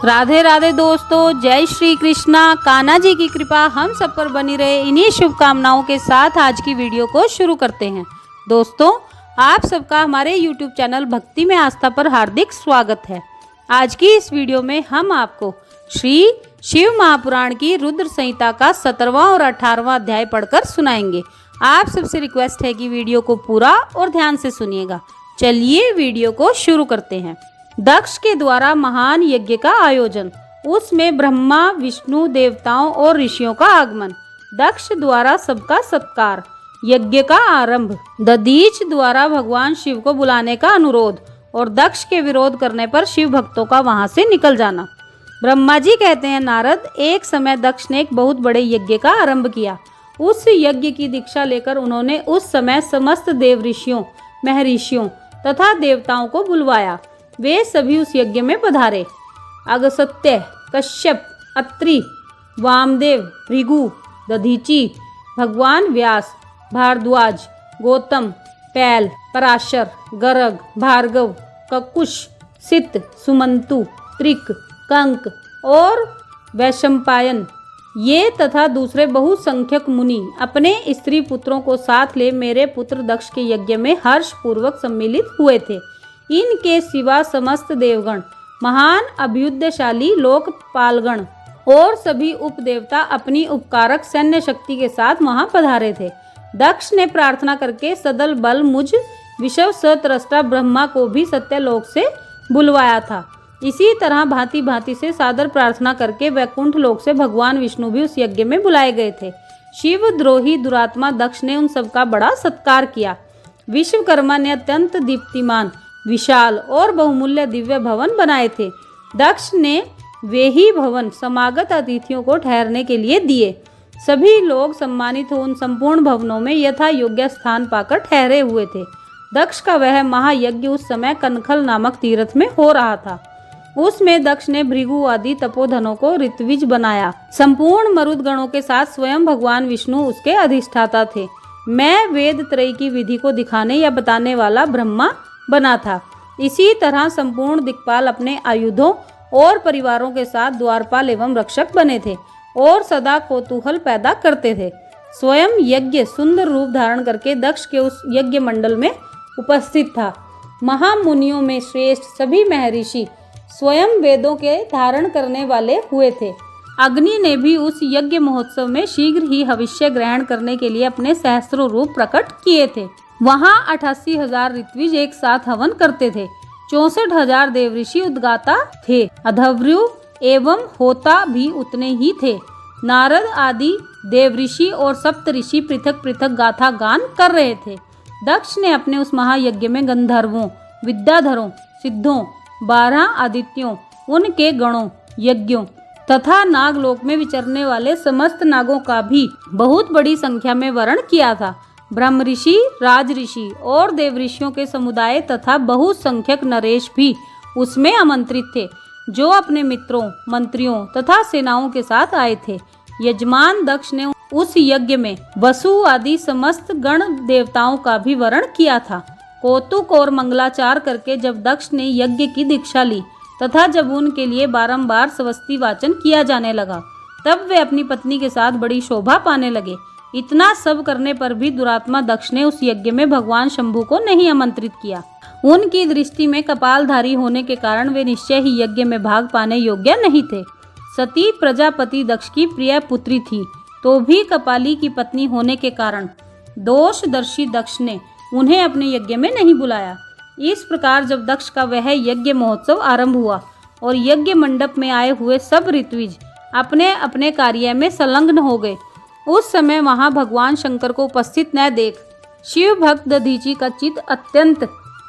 राधे राधे दोस्तों, जय श्री कृष्णा। कान्हा जी की कृपा हम सब पर बनी रहे, इन्हीं शुभकामनाओं के साथ आज की वीडियो को शुरू करते हैं। दोस्तों, आप सबका हमारे YouTube चैनल भक्ति में आस्था पर हार्दिक स्वागत है। आज की इस वीडियो में हम आपको श्री शिव महापुराण की रुद्र संहिता का 17वां और 18वां अध्याय पढ़कर सुनाएंगे। आप सबसे रिक्वेस्ट है कि वीडियो को पूरा और ध्यान से सुनिएगा। चलिए वीडियो को शुरू करते हैं। दक्ष के द्वारा महान यज्ञ का आयोजन, उसमें ब्रह्मा विष्णु देवताओं और ऋषियों का आगमन, दक्ष द्वारा सबका सत्कार, यज्ञ का आरंभ, दधीच द्वारा भगवान शिव को बुलाने का अनुरोध और दक्ष के विरोध करने पर शिव भक्तों का वहां से निकल जाना। ब्रह्मा जी कहते हैं, नारद, एक समय दक्ष ने एक बहुत बड़े यज्ञ का आरंभ किया। उस यज्ञ की दीक्षा लेकर उन्होंने उस समय समस्त देव ऋषियों, महर्षियों तथा देवताओं को बुलवाया। वे सभी उस यज्ञ में पधारे। अगस्त्य, कश्यप, अत्रि, वामदेव, भृगु, दधीचि, भगवान व्यास, भारद्वाज, गौतम, पैल, पराशर, गर्ग, भार्गव, ककुश, सित, सुमंतु, त्रिक, कंक और वैशंपायन, ये तथा दूसरे बहुसंख्यक मुनि अपने स्त्री पुत्रों को साथ ले मेरे पुत्र दक्ष के यज्ञ में हर्ष पूर्वक सम्मिलित हुए थे। इनके सिवा समस्त देवगण, महान अभ्युदयशाली लोकपालगण और सभी उपदेवता अपनी उपकारक सैन्य शक्ति के साथ वहां पधारे थे। दक्ष ने प्रार्थना करके सदल बल मुझ विश्व सत्रष्टा ब्रह्मा को भी सत्यलोक से बुलवाया था। इसी तरह भांति भांति से सादर प्रार्थना करके वैकुंठ लोक से भगवान विष्णु भी उस यज्ञ में बुलाए गए थे। शिव द्रोही दुरात्मा दक्ष ने उन सबका बड़ा सत्कार किया। विश्वकर्मा ने अत्यंत दीप्तिमान, विशाल और बहुमूल्य दिव्य भवन बनाए थे। दक्ष ने वे ही भवन समागत अतिथियों को ठहरने के लिए दिए। सभी लोग सम्मानित हो उन संपूर्ण भवनों में यथा योग्य स्थान पाकर ठहरे हुए थे। दक्ष का वह महायज्ञ उस समय कनखल नामक तीर्थ में हो रहा था। उसमें दक्ष ने भृगु आदि तपोधनों को ऋत्विज बनाया। संपूर्ण मरुदगणों के साथ स्वयं भगवान विष्णु उसके अधिष्ठाता थे। मैं वेद त्रयी की विधि को दिखाने या बताने वाला ब्रह्मा बना था। इसी तरह संपूर्ण दिक्पाल अपने आयुधों और परिवारों के साथ द्वारपाल एवं रक्षक बने थे और सदा कौतूहल पैदा करते थे। स्वयं यज्ञ सुंदर रूप धारण करके दक्ष के उस यज्ञ मंडल में उपस्थित था। महामुनियों में श्रेष्ठ सभी महर्षि स्वयं वेदों के धारण करने वाले हुए थे। अग्नि ने भी उस यज्ञ महोत्सव में शीघ्र ही हविष्य ग्रहण करने के लिए अपने सहस्त्रों रूप प्रकट किए थे। वहां 88,000 ऋत्विज एक साथ हवन करते थे। 64,000 देवऋषि उद्गाता थे। अधर्वृ एवं होता भी उतने ही थे। नारद आदि देवऋषि और सप्तऋषि पृथक पृथक गाथा गान कर रहे थे। दक्ष ने अपने उस महायज्ञ में गंधर्वों, विद्याधरों, सिद्धों, 12 आदित्यों, उनके गणों, यज्ञों तथा नागलोक में विचरने वाले समस्त नागों का भी बहुत बड़ी संख्या में वर्ण किया था। ब्रह्म ऋषि, राज ऋषि और देव ऋषियों के समुदाय तथा बहुसंख्यक नरेश भी उसमें आमंत्रित थे, जो अपने मित्रों, मंत्रियों तथा सेनाओं के साथ आए थे। यजमान दक्ष ने उस यज्ञ में वसु आदि समस्त गण देवताओं का भी वर्ण किया था। कौतुक और मंगलाचार करके जब दक्ष ने यज्ञ की दीक्षा ली तथा जब उनके लिए बारंबार स्वस्ति वाचन किया जाने लगा, तब वे अपनी पत्नी के साथ बड़ी शोभा पाने लगे। इतना सब करने पर भी दुरात्मा दक्ष ने उस यज्ञ में भगवान शंभु को नहीं आमंत्रित किया। उनकी दृष्टि में कपालधारी होने के कारण वे निश्चय ही यज्ञ में भाग पाने योग्य नहीं थे। सती प्रजापति दक्ष की प्रिय पुत्री थी, तो भी कपाली की पत्नी होने के कारण दोषदर्शी दक्ष ने उन्हें अपने यज्ञ में नहीं बुलाया। इस प्रकार जब दक्ष का वह यज्ञ महोत्सव आरंभ हुआ और यज्ञ मंडप में आए हुए सब ऋत्विज अपने अपने कार्य में संलग्न हो गए, उस समय वहां भगवान शंकर को उपस्थित न देख शिव भक्त दधीचि का चित्त अत्यंत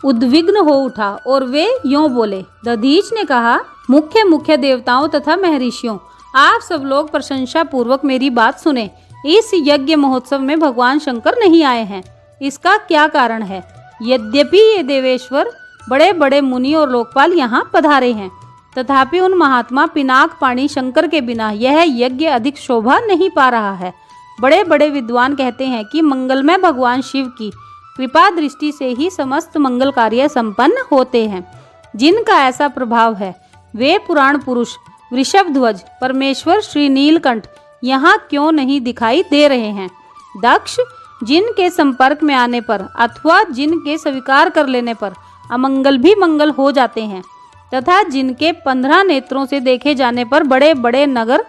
उद्विग्न हो उठा और वे यों बोले। दधीच ने कहा, मुख्य मुख्य देवताओं तथा महर्षियों, आप सब लोग प्रशंसा पूर्वक मेरी बात सुने। इस यज्ञ महोत्सव में भगवान शंकर नहीं आए हैं। इसका क्या कारण है? यद्यपि ये देवेश्वर बड़े बड़े मुनि और लोकपाल यहाँ पधारे हैं, तथापि उन महात्मा पिनाक पाणी शंकर के बिना यह यज्ञ अधिक शोभा नहीं पा रहा है। बड़े बड़े विद्वान कहते हैं कि मंगलमय भगवान शिव की कृपा दृष्टि से ही समस्त मंगल कार्य संपन्न होते हैं। जिनका ऐसा प्रभाव है वे पुराण पुरुष वृषभध्वज परमेश्वर श्री नीलकंठ यहाँ क्यों नहीं दिखाई दे रहे हैं? दक्ष, जिनके संपर्क में आने पर अथवा जिनके स्वीकार कर लेने पर अमंगल भी मंगल हो जाते हैं तथा जिनके 15 नेत्रों से देखे जाने पर बड़े बड़े नगर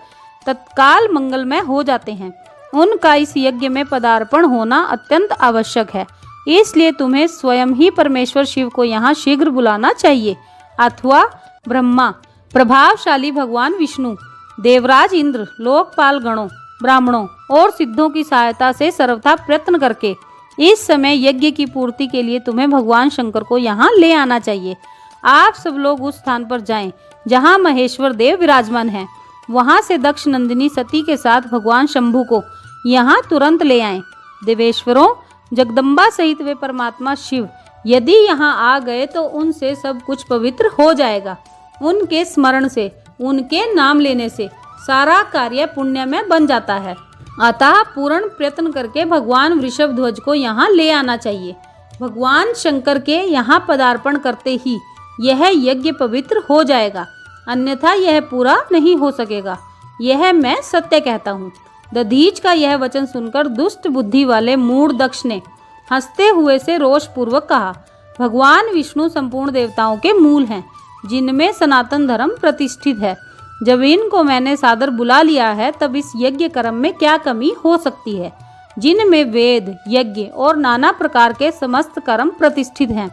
तत्काल मंगलमय हो जाते हैं, उनका इस यज्ञ में पदार्पण होना अत्यंत आवश्यक है। इसलिए तुम्हें स्वयं ही परमेश्वर शिव को यहाँ शीघ्र बुलाना चाहिए अथवा ब्रह्मा, प्रभावशाली भगवान विष्णु, देवराज इंद्र, लोकपाल गणों, ब्राह्मणों और सिद्धों की सहायता से सर्वथा प्रयत्न करके इस समय यज्ञ की पूर्ति के लिए तुम्हें भगवान शंकर को यहाँ ले आना चाहिए। आप सब लोग उस स्थान पर जाएं जहाँ महेश्वर देव विराजमान हैं। वहाँ से दक्ष नंदिनी सती के साथ भगवान शंभु को यहाँ तुरंत ले आएं। देवेश्वरों, जगदम्बा सहित वे परमात्मा शिव यदि यहाँ आ गए तो उनसे सब कुछ पवित्र हो जाएगा। उनके स्मरण से, उनके नाम लेने से सारा कार्य पुण्य में बन जाता है। अतः पूर्ण प्रयत्न करके भगवान वृषभध्वज को यहाँ ले आना चाहिए। भगवान शंकर के यहाँ पदार्पण करते ही यह यज्ञ पवित्र हो जाएगा, अन्यथा यह पूरा नहीं हो सकेगा। यह मैं सत्य कहता हूँ। दधीच का यह वचन सुनकर दुष्ट बुद्धि वाले मूढ़ दक्ष ने हंसते हुए से रोष पूर्वक कहा, भगवान विष्णु संपूर्ण देवताओं के मूल हैं, जिनमें सनातन धर्म प्रतिष्ठित है। जब इनको मैंने सादर बुला लिया है तब इस यज्ञ कर्म में क्या कमी हो सकती है, जिनमें वेद, यज्ञ और नाना प्रकार के समस्त कर्म प्रतिष्ठित हैं।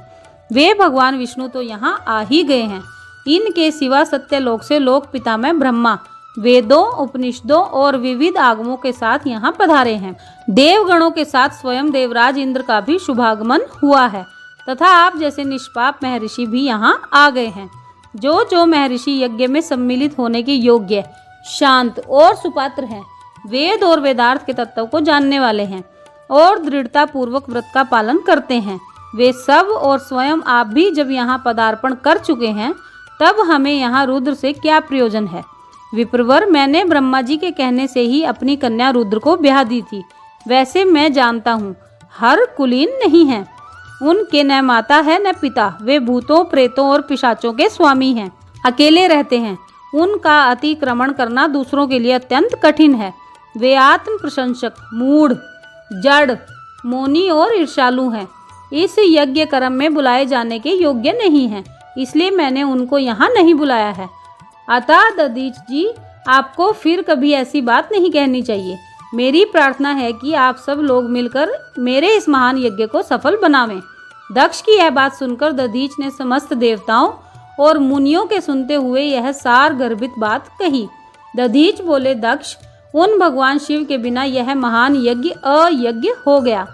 वे भगवान विष्णु तो यहाँ आ ही गए हैं। इनके सिवा सत्यलोक से लोक पिता में ब्रह्मा वेदों, उपनिषदों और विविध आगमों के साथ यहाँ पधारे हैं। देवगणों के साथ स्वयं देवराज इंद्र का भी शुभागमन हुआ है तथा आप जैसे निष्पाप महर्षि भी यहाँ आ गए हैं। जो महर्षि यज्ञ में सम्मिलित होने के योग्य, शांत और सुपात्र हैं, वेद और वेदार्थ के तत्व को जानने वाले हैं और दृढ़ता पूर्वक व्रत का पालन करते हैं, वे सब और स्वयं आप भी जब यहाँ पदार्पण कर चुके हैं तब हमें यहाँ रुद्र से क्या प्रयोजन है? विप्रवर, मैंने ब्रह्मा जी के कहने से ही अपनी कन्या रुद्र को ब्याह दी थी। वैसे मैं जानता हूँ हर कुलीन नहीं है, उनके न माता है न पिता। वे भूतों, प्रेतों और पिशाचों के स्वामी हैं, अकेले रहते हैं। उनका अतिक्रमण करना दूसरों के लिए अत्यंत कठिन है। वे आत्म प्रशंसक, मूढ़, जड़, मौनी और ईर्ष्यालु हैं। इस यज्ञ कर्म में बुलाए जाने के योग्य नहीं हैं, इसलिए मैंने उनको यहाँ नहीं बुलाया है। अतः दधीच जी, आपको फिर कभी ऐसी बात नहीं कहनी चाहिए। मेरी प्रार्थना है कि आप सब लोग मिलकर मेरे इस महान यज्ञ को सफल बनावें। दक्ष की यह बात सुनकर दधीच ने समस्त देवताओं और मुनियों के सुनते हुए यह सार गर्भित बात कही। दधीच बोले, दक्ष, उन भगवान शिव के बिना यह महान यज्ञ अयज्ञ हो गया।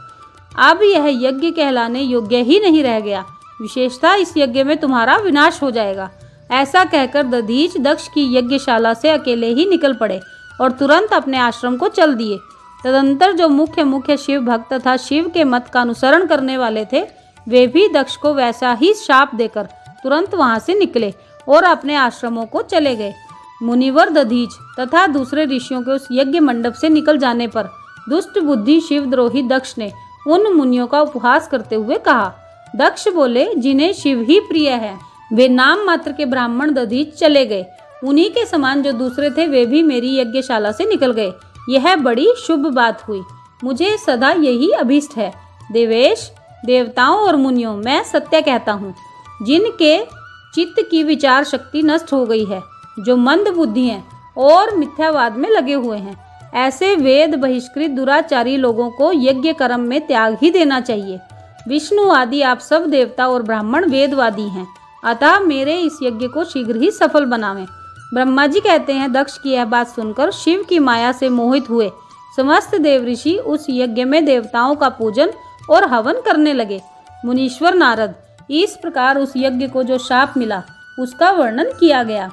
अब यह यज्ञ कहलाने योग्य ही नहीं रह गया। विशेषतः इस यज्ञ में तुम्हारा विनाश हो जाएगा। ऐसा कहकर दधीच दक्ष की यज्ञशाला से अकेले ही निकल पड़े और तुरंत अपने आश्रम को चल दिए। तदंतर जो मुख्य शिव भक्त तथा शिव के मत का अनुसरण करने वाले थे, वे भी दक्ष को वैसा ही शाप देकर तुरंत वहां से निकले और अपने आश्रमों को चले गए। मुनिवर दधीच तथा दूसरे ऋषियों के उस यज्ञ मंडप से निकल जाने पर दुष्ट बुद्धि शिवद्रोही दक्ष ने उन मुनियों का उपहास करते हुए कहा। दक्ष बोले, जिन्हें शिव ही प्रिय है वे नाम मात्र के ब्राह्मण दधीच चले गए। उन्हीं के समान जो दूसरे थे वे भी मेरी यज्ञशाला से निकल गए। यह बड़ी शुभ बात हुई। मुझे सदा यही अभीष्ट है। देवेश, देवताओं और मुनियों, मैं सत्य कहता हूँ। जिनके चित्त की विचार शक्ति नष्ट हो गई है, जो मंद बुद्धि हैं और मिथ्यावाद में लगे हुए हैं, ऐसे वेद बहिष्कृत दुराचारी लोगों को यज्ञ कर्म में त्याग ही देना चाहिए। विष्णु आदि आप सब देवता और ब्राह्मण वेदवादी हैं, अतः मेरे इस यज्ञ को शीघ्र ही सफल बनावें। ब्रह्मा जी कहते हैं, दक्ष की यह बात सुनकर शिव की माया से मोहित हुए समस्त देवऋषि उस यज्ञ में देवताओं का पूजन और हवन करने लगे। मुनीश्वर नारद, इस प्रकार उस यज्ञ को जो शाप मिला उसका वर्णन किया गया।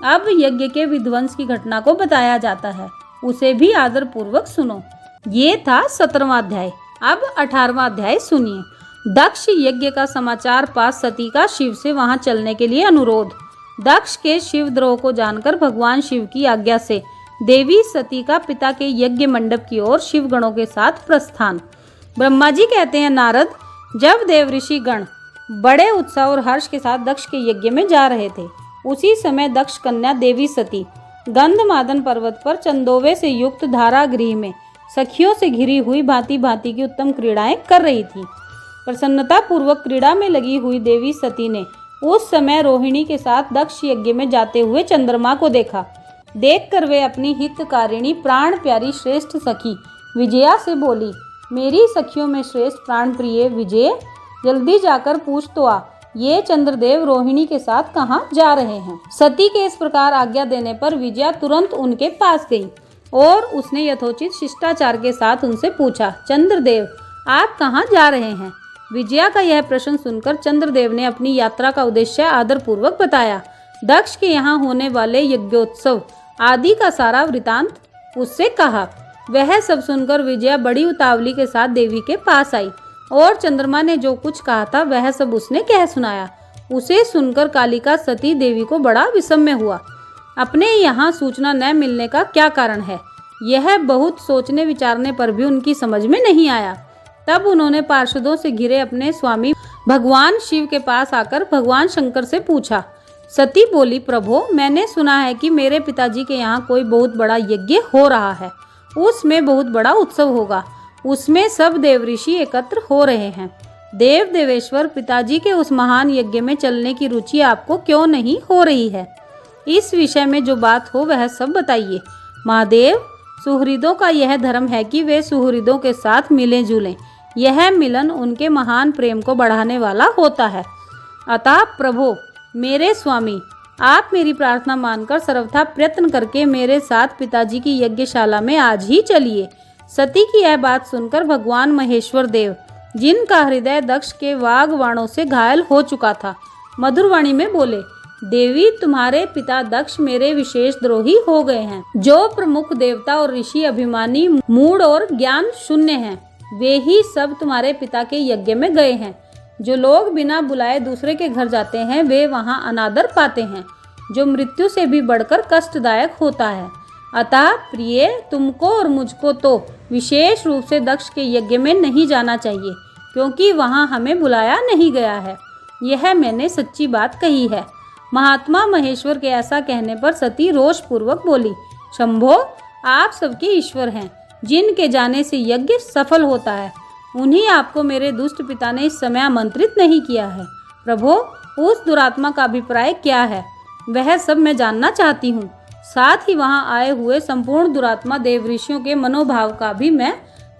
अब यज्ञ के विध्वंस की घटना को बताया जाता है, उसे भी आदर पूर्वक सुनो। ये था 17वां अध्याय। अब 18वां अध्याय सुनिए। दक्ष यज्ञ का समाचार पा सती का शिव से वहां चलने के लिए अनुरोध। दक्ष के शिवद्रोह को जानकर भगवान शिव की आज्ञा से देवी सती का पिता के यज्ञ मंडप की ओर शिवगणों के साथ प्रस्थान। ब्रह्मा जी कहते हैं, नारद, जब देवऋषि गण बड़े उत्साह और हर्ष के साथ दक्ष के यज्ञ में जा रहे थे, उसी समय दक्ष कन्या देवी सती गंधमादन पर्वत पर चंदोवे से युक्त धारागृह में सखियों से घिरी हुई भांति भांति की उत्तम क्रीड़ाएं कर रही थी। प्रसन्नता पूर्वक क्रीड़ा में लगी हुई देवी सती ने उस समय रोहिणी के साथ दक्ष यज्ञ में जाते हुए चंद्रमा को देखा। देखकर वे अपनी हितकारिणी प्राण प्यारी श्रेष्ठ सखी विजया से बोली, मेरी सखियों में श्रेष्ठ प्राण प्रिय विजय, जल्दी जाकर पूछ तो आ, ये चंद्रदेव रोहिणी के साथ कहाँ जा रहे हैं। सती के इस प्रकार आज्ञा देने पर विजया तुरंत उनके पास गई और उसने यथोचित शिष्टाचार के साथ उनसे पूछा, चंद्रदेव आप कहाँ जा रहे हैं। विजया का यह प्रश्न सुनकर चंद्रदेव ने अपनी यात्रा का उद्देश्य आदरपूर्वक बताया। दक्ष के यहाँ होने वाले यज्ञोत्सव आदि का सारा वृतांत उससे कहा। वह सब सुनकर विजया बड़ी उतावली के साथ देवी के पास आई और चंद्रमा ने जो कुछ कहा था वह सब उसने कह सुनाया। उसे सुनकर कालिका सती देवी को बड़ा विषम्य हुआ। अपने यहाँ सूचना न मिलने का क्या कारण है, यह बहुत सोचने विचारने पर भी उनकी समझ में नहीं आया। तब उन्होंने पार्षदों से घिरे अपने स्वामी भगवान शिव के पास आकर भगवान शंकर से पूछा। सती बोली, प्रभो मैंने सुना है कि मेरे पिताजी के यहाँ कोई बहुत बड़ा यज्ञ हो रहा है, उसमें बहुत बड़ा उत्सव होगा, उसमें सब देव ऋषि एकत्र हो रहे हैं। देव देवेश्वर पिताजी के उस महान यज्ञ में चलने की रुचि आपको क्यों नहीं हो रही है। इस विषय में जो बात हो वह सब बताइए। महादेव, सुहृदों का यह धर्म है कि वे सुहृदों के साथ मिलें जुलें। यह मिलन उनके महान प्रेम को बढ़ाने वाला होता है। अतः प्रभो मेरे स्वामी, आप मेरी प्रार्थना मानकर सर्वथा प्रयत्न करके मेरे साथ पिताजी की यज्ञशाला में आज ही चलिए। सती की यह बात सुनकर भगवान महेश्वर देव, जिनका हृदय दक्ष के वाग बाणों से घायल हो चुका था, मधुरवाणी में बोले, देवी तुम्हारे पिता दक्ष मेरे विशेष द्रोही हो गए हैं। जो प्रमुख देवता और ऋषि अभिमानी मूढ़ और ज्ञान शून्य हैं, वे ही सब तुम्हारे पिता के यज्ञ में गए हैं। जो लोग बिना बुलाए दूसरे के घर जाते हैं वे वहां अनादर पाते हैं, जो मृत्यु से भी बढ़कर कष्टदायक होता है। अतः प्रिय, तुमको और मुझको तो विशेष रूप से दक्ष के यज्ञ में नहीं जाना चाहिए, क्योंकि वहां हमें बुलाया नहीं गया है। यह मैंने सच्ची बात कही है। महात्मा महेश्वर के ऐसा कहने पर सती रोष पूर्वक बोली, शंभो आप सबके ईश्वर हैं, जिनके जाने से यज्ञ सफल होता है, उन्हीं आपको मेरे दुष्ट पिता ने इस समय आमंत्रित नहीं किया है। प्रभो उस दुरात्मा का अभिप्राय क्या है, वह सब मैं जानना चाहती हूँ। साथ ही वहाँ आए हुए संपूर्ण दुरात्मा देव ऋषियों के मनोभाव का भी मैं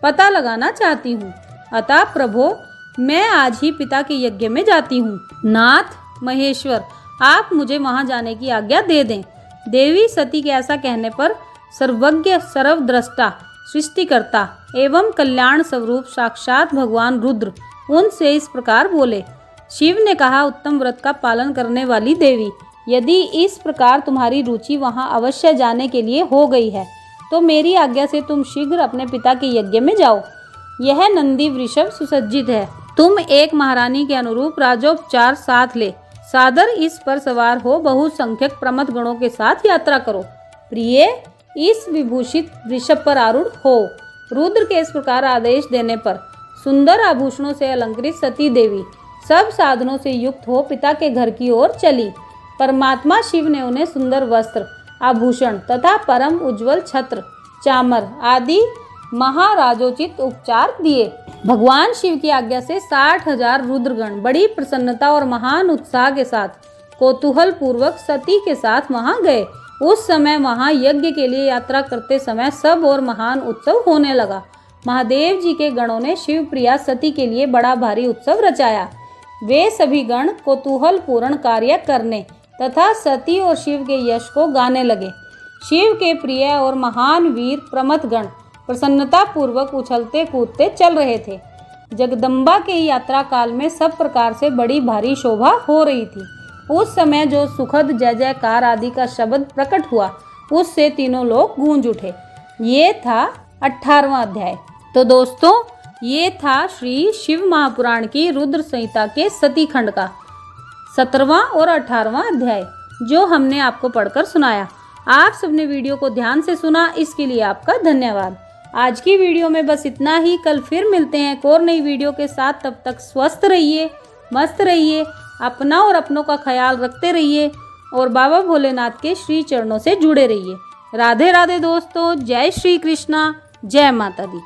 पता लगाना चाहती हूँ। अतः प्रभो मैं आज ही पिता के यज्ञ में जाती हूँ। नाथ महेश्वर, आप मुझे वहाँ जाने की आज्ञा दे दें। देवी सती के ऐसा कहने पर सर्वज्ञ सर्वद्रष्टा सृष्टिकर्ता एवं कल्याण स्वरूप साक्षात भगवान रुद्र उनसे इस प्रकार बोले। शिव ने कहा, उत्तम व्रत का पालन करने वाली देवी, यदि इस प्रकार तुम्हारी रुचि वहां अवश्य जाने के लिए हो गई है तो मेरी आज्ञा से तुम शीघ्र अपने पिता के यज्ञ में जाओ। यह नंदी वृषभ सुसज्जित है, तुम एक महारानी के अनुरूप राजोपचार साथ ले सादर इस पर सवार हो बहुसंख्यक प्रमथ गणों के साथ यात्रा करो। प्रिय, इस विभूषित वृषभ पर आरूढ़ हो। रुद्र के इस प्रकार आदेश देने पर सुंदर आभूषणों से अलंकृत सती देवी सब साधनों से युक्त हो पिता के घर की ओर चली। परमात्मा शिव ने उन्हें सुंदर वस्त्र, आभूषण तथा परम उज्जवल छत्र, चामर आदि महाराजोचित उपचार दिए। भगवान शिव की आज्ञा से 60,000 रुद्रगण बड़ी प्रसन्नता और महान उत्साह के साथ कौतूहल पूर्वक सती के साथ वहां गए। उस समय वहां यज्ञ के लिए यात्रा करते समय सब और महान उत्सव होने लगा। महादेव जी के गणों ने शिव प्रिया सती के लिए बड़ा भारी उत्सव रचाया। वे सभी गण कौतूहल पूर्ण कार्य करने तथा सती और शिव के यश को गाने लगे। शिव के प्रिय और महान वीर प्रमथ गण प्रसन्नता पूर्वक उछलते कूदते चल रहे थे। जगदम्बा के यात्रा काल में सब प्रकार से बड़ी भारी शोभा हो रही थी। उस समय जो सुखद जय जयकार आदि का शब्द प्रकट हुआ, उससे तीनों लोग गूंज उठे। ये था 18वां अध्याय। तो दोस्तों, ये था श्री शिव महापुराण की रुद्र संहिता के सती खंड का 17वां और 18वां अध्याय, जो हमने आपको पढ़कर सुनाया। आप सबने वीडियो को ध्यान से सुना, इसके लिए आपका धन्यवाद। आज की वीडियो में बस इतना ही। कल फिर मिलते हैं एक और नई वीडियो के साथ। तब तक स्वस्थ रहिए, मस्त रहिए, अपना और अपनों का ख्याल रखते रहिए। और बाबा भोलेनाथ के श्री चरणों से जुड़े रहिए। राधे राधे दोस्तों, जय श्री कृष्णा, जय माता दी।